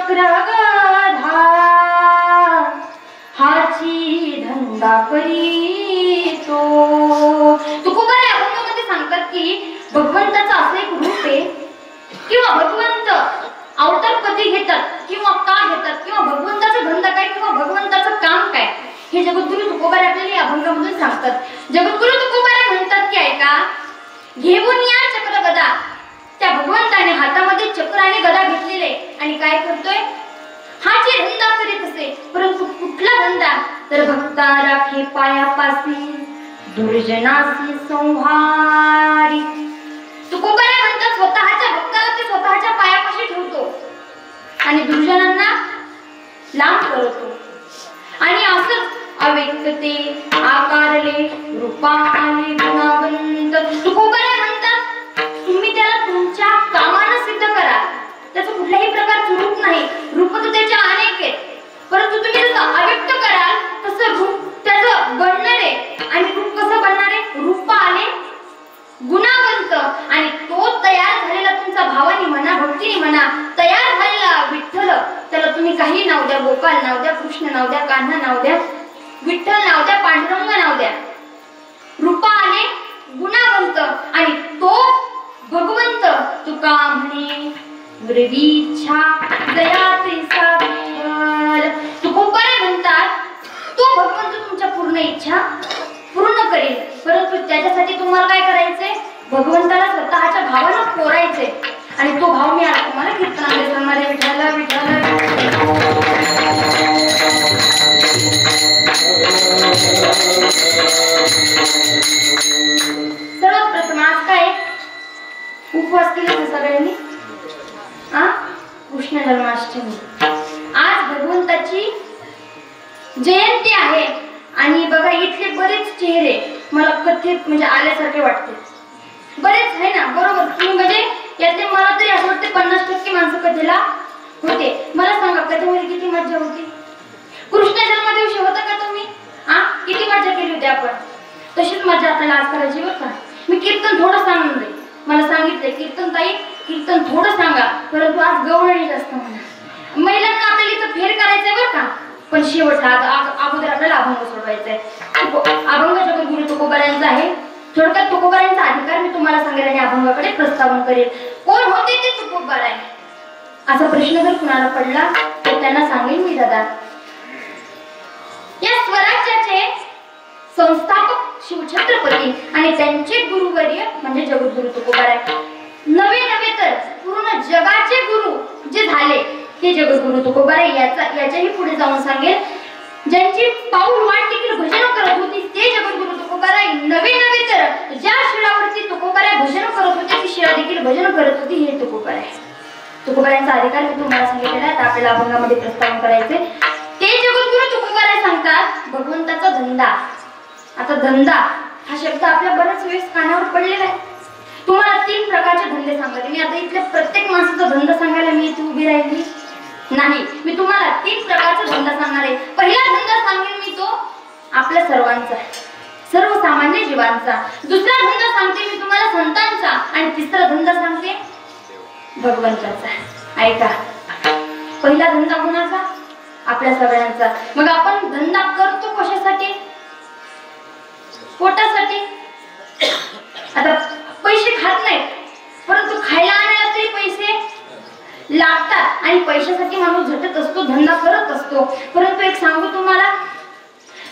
चक्रगधा हाची धंदा करीतो. तुकोबारे अभंगामध्ये सांगतात की भगवंताचं असं एक रूप आहे किंवा भगवंत अवतार कधी घेतात किंवा का घेतात किंवा भगवंताचा धंदा काय किंवा भगवंताचं काम काय हे जगद्गुरु तुकोबारे आपल्याला या अभंगामधून सांगतात. जगद्गुरु तुकोबारे म्हणतात की ऐका, घेऊन या चक्रगदा. त्या भगवंताने हातामध्ये चक्र आणि गदा घेतलेले आणि काय करतोय, हाची धंदा करीत असे. परंतु कुठला धंदा, तर भक्ता राखे पायापासी दुर्जनासी संहारी. तुकोबारे म्हणतात स्वतःच्या भक्ताला ते स्वतःच्या पायापाशी ठेवतो आणि दुर्जनांना लांब करतो. आणि असंच अव्यक्तते आकारले रूपाले गुणावंत. तुकोबारे म्हणतात तुम्ही त्याला तुमच्या कामानं सिद्ध करा. त्याचं कुठल्याही प्रकारचं रूप नाही. रूप तर त्याचे अनेक आहेत, परंतु तुम्ही जसं अव्यक्त कराल तसं रूप त्याचं बनणार आहे. आणि रूप कसं बनणार आहे, रूप आले गुणावंत. आणि तो तयार झालेला तुमचा भावानी म्हणा भक्तीने म्हणा तयार झालेला विठ्ठल, त्याला तुम्ही काही नाव द्या, गोपाल नाव द्या, कृष्ण नाव द्या, कान्हा नाव द्या, विठ्ठल नाव द्या, पांडुरंग नाव द्या. रूपा आले गुणावंत आणि तो भगवंत. तुका म्हणे वृवीच्छा दयाते सागर. तुकोबारे म्हणतात तो भगवंत तुमच्या पूर्ण इच्छा पूर्ण करेल, परंतु त्याच्यासाठी तुम्हाला काय करायचंय, भगवंताला स्वतःच्या भावानं पोरायचंय. आणि तो भाव मी आज तुम्हाला कीर्तनामध्ये सांगणार आहे. विठ्ठल विठ्ठल. सर्वात प्रथम आज काय उपवास केले सगळ्यांनी, कृष्ण जन्माष्टमी. आज भगवंताची जयंती आहे. आणि बघा इथले बरेच चेहरे मला कथित म्हणजे आल्यासारखे वाटते. बरेच आहे ना, बरोबर. तुम्ही म्हणजे यातले मला तरी असं वाटते 50% माणसं कथेला होते. मला सांगा कथेमध्ये किती मजा होती. कृष्ण जन्म दिवशी होता का तुम्ही, किती मजा केली होती आपण. तशीच मजा आपल्याला आज करायची बरं का. मी कीर्तन थोडं सांगून दे. मला सांगितलंय कीर्तन ताई कीर्तन थोडं सांगा, परंतु आज गवळणी जास्त म्हणा. महिलांना आपल्याला इथं फेर करायचंय बरं का, पण शेवट अगोदर आपल्याला अभंग सोडवायचा आहे. अभंग जगद्गुरु तुकोबाऱ्यांचा आहे. थोडक्यात तुकोबाऱ्यांचा अधिकार मी तुम्हाला सांगेल आणि अभंगाकडे प्रस्तावन करेल. कोण होते ते तुकोबाराय असा प्रश्न जर कुणाला पडला तर त्यांना सांगेन मी, दादा या स्वराज्याचे संस्थापक शिवछत्रपती आणि त्यांचे गुरुवर्य म्हणजे जगद्गुरु तुकोबाराय. नवे तर पूर्ण जगाचे गुरु जे झाले ते जगद्गुरु तुकोबाराय. याच्याही पुढे जाऊन सांगेल. ज्यांची पाऊल वाट देखील भजन करत होती ते जगद्गुरु तुकोबाराय. नवे तर ज्या शिळावरती तुकोबाराय भजन करत होते ती शिळा देखील भजन करत होती हे तुकोबाराय. तुकोबारायांचा अधिकार मी तुम्हाला सांगितलेला आहे. आपल्याला अभंगामध्ये प्रस्तावन करायचे. ते जगद्गुरु तुकोबाराय सांगतात भगवंताचा धंदा. आता धंदा हा शब्द आपल्या बऱ्याच वेळेस कानावर पडलेला आहे. तुम्हाला 3 प्रकारचे धंदे सांगते मी. आता इथल्या प्रत्येक माणसाचा धंदा सांगायला मी इथे उभी राहिली नाही. मी तुम्हाला 3 प्रकारचा धंदा सांगणार आहे. पहिला धंदा सांगेन मी तो आपल्या सर्वांचा, सर्वसामान्य जीवांचा. दुसरा धंदा सांगते मी तुम्हाला संतांचा आणि तिसरा धंदा सांगते भगवंताचा. ऐका, पहिला धंदा कोणाचा, आपल्या सगळ्यांचा. मग आपण धंदा करतो कशासाठी, पोटासाठी. आता पैसे खात नाहीत, परंतु खायला आणायला तरी पैसे लागतात आणि पैशासाठी माणूस झटत असतो, धंदा करत असतो. परंतु एक सांगू तुम्हाला,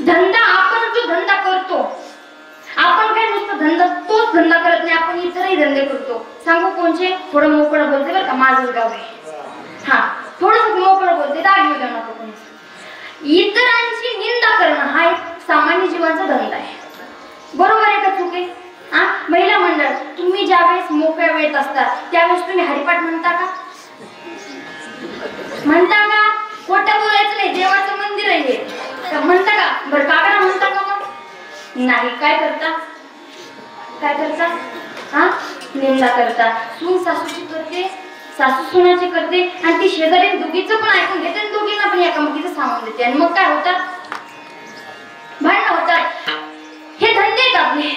धंदा आपण जो धंदा करतो, आपण काय नुसतं धंदा तोच धंदा करत नाही, आपण इतरही धंदे करतो. सांगू कोणचे, थोडं मोकळं बोलते बरं का, माझंच गाव आहे. थोडंसं मोकळं बोलते, राग येऊ द्या नको कोणी. इतरांची निंदा करणं हा एक सामान्य जीवाचा धंदा आहे. बरोबर आहे का चूक आहे? महिला मंडळ, तुम्ही ज्यावेळेस मोकळ्या वेळेत असतात त्यावेळेस तुम्ही हरिपाठ म्हणता का? म्हणता का? खोटं बोलायचं नाही, देवाचं मंदिर आहे म्हणता का? बरं काकडा म्हणता का? मग नाही. काय करता? निंदा करता. सून सासूची करते, सासू सुनाची करते आणि ती शेजारी दोघीचं पण ऐकून घेते आणि दोघींना पण एकामेकीचं सामान देते. आणि मग काय होतात? भांडणं होतात. हे धंदे आहेत आपले.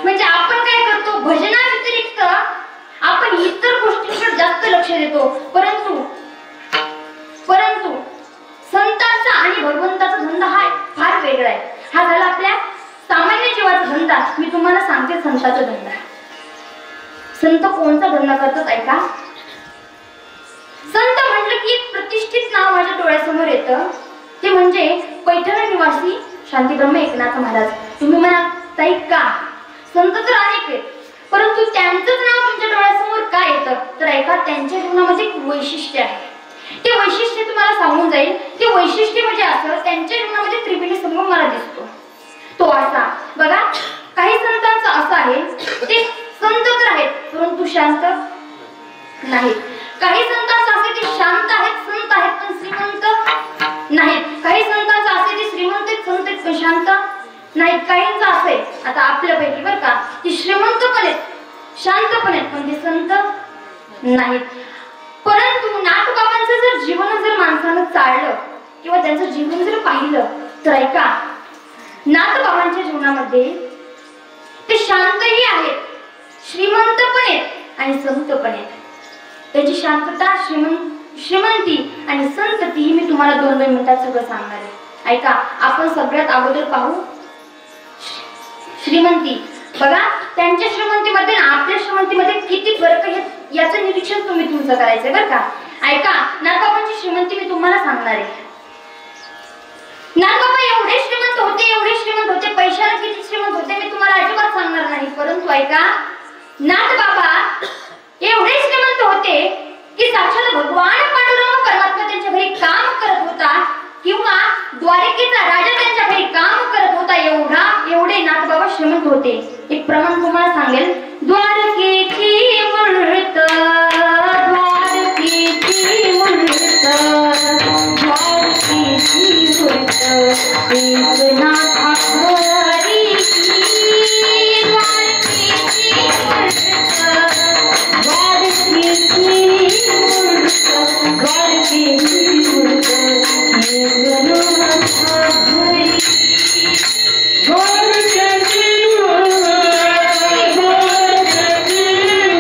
म्हणजे आपण काय करतो, भजना व्यतिरिक्त आपण इतर गोष्टींकडे जास्त लक्ष देतो. परंतु वेगळा आहे. हा झाला आपल्या सामान्य जीवाचा धंदा. मी तुम्हाला सांगते संताचा धंदा. संत कोणता धंदा करतात ऐका. संत म्हटलं की एक प्रतिष्ठित नाव माझ्या डोळ्यासमोर येतं. ते म्हणजे पैठण निवासी शांतीब्रह्म एकनाथ महाराज. तुम्ही म्हणा ताई का? संत तर अनेक आहेत, परंतु त्यांचंच नाव तुमच्या डोळ्यासमोर का येतं? तर ऐका, त्यांच्या जीवनामध्ये एक वैशिष्ट्य आहे. ते वैशिष्ट्य तुम्हाला सांगून जाईल. ते वैशिष्ट्य म्हणजे असं, त्यांच्या जीवनामध्ये त्रिवेणी संगम मला दिसतो. तो असा बघा, काही संतांचं असं आहे, ते संत तर आहेत परंतु शांत नाहीत. काही संतांचं असे ते शांत आहेत, संत आहेत पण श्रीमंत नाहीत. काही संतांचं असे ते श्रीमंत आहेत, संत आहेत पण शांत नाहीत. काहींचं असे आता आपल्यापैकी बरं का, ते श्रीमंत पण आहेत, शांत पण आहेत, पण ते संत नाहीत. परंतु नाथबाबांचं जर जीवन जर माणसानं चाललं किंवा त्यांचं जीवन जर पाहिलं तर ऐका, नाथबाबांच्या जीवनामध्ये ते शांतही आहेत, श्रीमंत पण आहेत आणि संत पण आहेत. त्याची शांतता, श्रीमंती आणि संतती मी तुम्हाला 2 मिनिटात सगळं सांगणार आहे. ऐका, आपण सगळ्यात अगोदर पाहू श्रीमंती. बघा, त्यांच्या श्रीमंतीमध्ये आपल्या श्रीमंतीमध्ये किती फरक आहे याचं निरीक्षण तुम्ही तुमचं करायचंय बरं का. ऐका, नाथबाबांची श्रीमंती मी तुम्हाला सांगणार आहे. नाथबाबा एवढे श्रीमंत होते, पैशाला किती श्रीमंत होते मी तुम्हाला अजिबात सांगणार नाही. परंतु ऐका, नाथबाबा एवढे श्रीमंत होते की साक्षात भगवान पांडुरंग परमात्मा त्यांच्या घरी काम करत होता किंवा द्वारकेचा राजा त्यांच्या घरी काम करत होता. एवढे नाथबाबा श्रीमंत होते. एक प्रमाण तुम्हाला सांगेल. द्वारकेची मूर्त, द्वारकेची मूर्त, द्वारकेची मूर्त, एकनाथा हरी. द्वारकेची मूर्त, द्वारकेची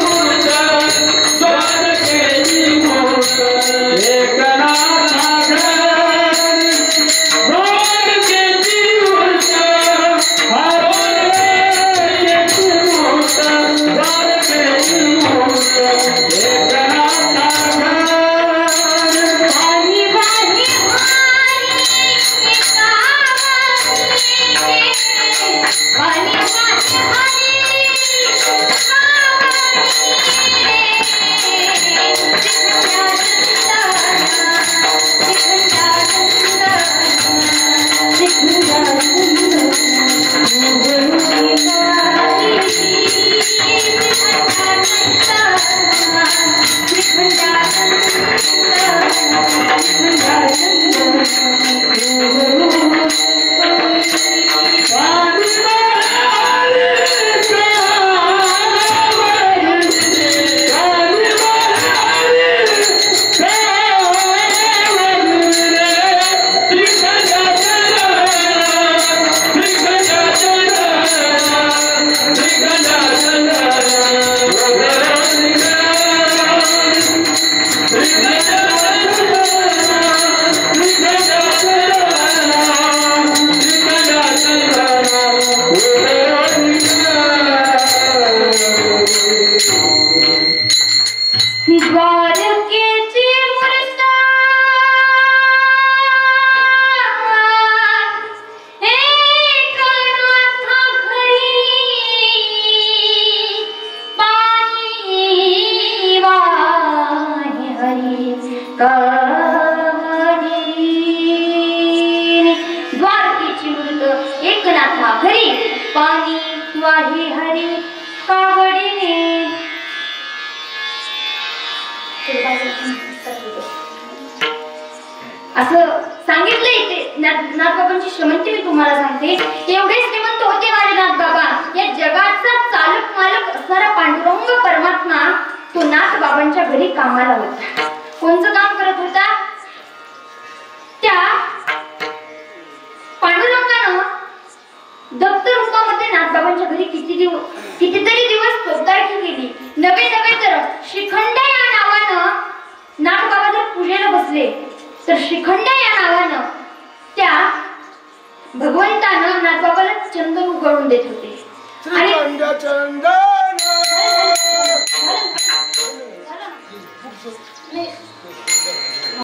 मूर्त, द्वारकेची मूर्त, एकनाथा हरी. असं सांगितलंय ते नाथबाबांची श्रीमंती मी तुम्हाला सांगते. एवढे श्रीमंत होते माझे नाथबाबा. या जगाचा चालक मालक असणारा पांडुरंग परमात्मा तो नाथबाबांच्या घरी कामाला होता. कोणचं काम करत होता? त्या पांडुरंगानं दत्त रूपामध्ये नाथबाबांच्या घरी कितीतरी दिवस चौतारकी केली. नवे तर श्रीखंड या नावानं नाथबाबा जर पूजेला बसले तर श्रीखंड या नावानं त्या भगवंतानं नाथबाबाला चंदन उघडून देत होते आणि चंदन